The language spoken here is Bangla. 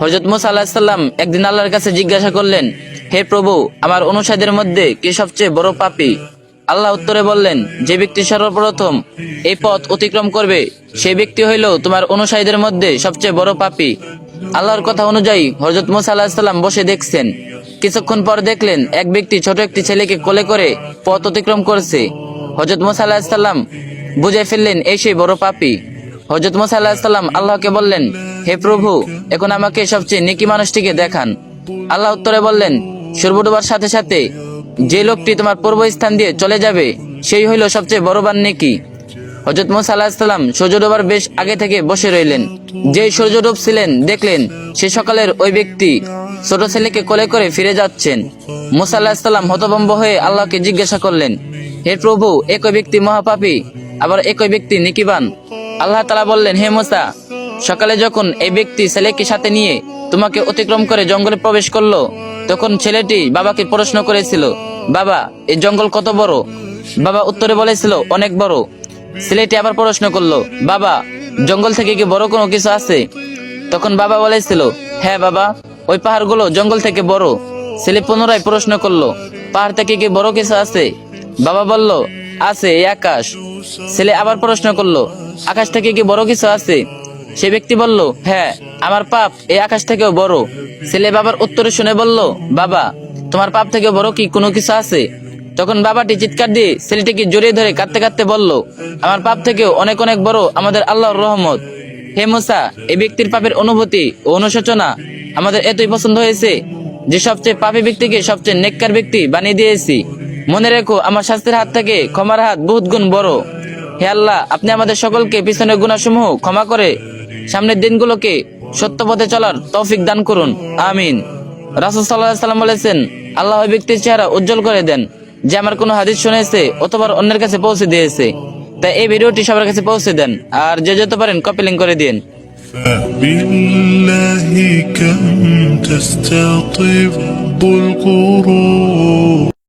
হযরত মুসা আলাইহিস সালাম একদিন আল্লাহর কাছে জিজ্ঞাসা করলেন, হে প্রভু, আমার অনুসারীদের মধ্যে কে সবচেয়ে বড় পাপী? আল্লাহ উত্তরে বললেন, যে ব্যক্তি সর্বপ্রথম এই পথ অতিক্রম করবে সেই ব্যক্তি হইল তোমার অনুসারীদের মধ্যে সবচেয়ে বড় পাপী। আল্লাহর কথা অনুযায়ী হযরত মুসা আলাইহিস সালাম বসে দেখছেন। কিছুক্ষণ পর দেখলেন এক ব্যক্তি ছোট একটি ছেলেকে কোলে করে পথ অতিক্রম করছে। হযরত মুসা আলাইহিস সালাম বুঝে ফেললেন এই সেই বড় পাপী। হযরত মুসা আলাইহিস সালাম আল্লাহকে বললেন, হে প্রভু, এখন আমাকে সবচেয়ে নেকি মানুষটিকে দেখান। আল্লাহ উত্তরে বললেন, সূর্য ডোবার সাথে সাথে যে লোকটি তোমার পূর্ব স্থান দিয়ে চলে যাবে সেই হইল সবচেয়ে বড়বান নেকি। হযরত মুসা আলাইহিস সালাম সূর্য ডোবার বেশ আগে থেকে বসে রইলেন। যেই সূর্য ডুবছিলেন দেখলেন সে সকালের ওই ব্যক্তি ছোট ছেলেকে কোলে করে ফিরে যাচ্ছেন। মুসা আলাইহিস সালাম হতভম্ব হয়ে আল্লাহকে জিজ্ঞাসা করলেন, হে প্রভু, একই ব্যক্তি মহাপাপী, আবার একই ব্যক্তি নেকিবান। আল্লাহ তাআলা বললেন, হে মুসা, সকালে যখন এই ব্যক্তি ছেলেকে সাথে নিয়ে তোমাকে অতিক্রম করে জঙ্গলে প্রবেশ করলো, তখন ছেলেটি বাবাকে প্রশ্ন করেছিল, বাবা, এই জঙ্গল কত বড়? বাবা উত্তরে বলেছিল, অনেক বড়। ছেলেটি আবার প্রশ্ন করলো, বাবা, জঙ্গল থেকে কি বড় কোনো কিছু আছে? তখন বাবা বলেছিল, হ্যাঁ বাবা, ওই পাহাড়গুলো জঙ্গল থেকে বড়। ছেলে পুনরায় প্রশ্ন করলো, পাহাড় থেকে কি বড় কিছু আছে? বাবা বলল, আছে, এই আকাশ। ছেলে আবার প্রশ্ন করলো, আকাশ থেকে কি বড় কিছু আছে? সে ব্যক্তি বলল, হ্যাঁ, আমার পাপ এই আকাশ থেকেও বড়। ছেলে বাবার উত্তরে শুনে বলল, বাবা, তোমার পাপ থেকে বড় কি কোনো কিছু আছে? তখন বাবাটি চিৎকার দিয়ে ছেলেটিকে জড়িয়ে ধরে কাঁদতে কাঁদতে বলল, আমার পাপ থেকেও অনেক অনেক বড় আমাদের আল্লাহর রহমত। হে মুসা, এই ব্যক্তির পাপের অনুভূতি ও অনুশোচনা আমাদের এতই পছন্দ হয়েছে যে সবচেয়ে পাপী ব্যক্তিকে সবচেয়ে নেককার ব্যক্তি বানিয়ে দিয়েছি। মনে রেখো, আমার শাস্তির হাত থেকে ক্ষমার হাত বহুত গুণ বড়। হে আল্লাহ, আপনি আমাদের সকলকে পিছনের গুনাহসমূহ ক্ষমা করে সামনের দিনগুলোকে সত্য পথে চলার তৌফিক দান করুন, আমিন। রাসূল সাল্লাল্লাহু আলাইহি ওয়াসাল্লাম বলেছেন, আল্লাহ ওই ব্যক্তির চেহারা উজ্জ্বল করে দেন যে আমার কোনো হাদিস শুনেছে অথবা অন্যের কাছে পৌঁছে দিয়েছে। তাই এই ভিডিওটি সবার কাছে পৌঁছে দেন, আর যে যেতে পারেন কপি লিংক করে দিন। بالله كم تستطب القرون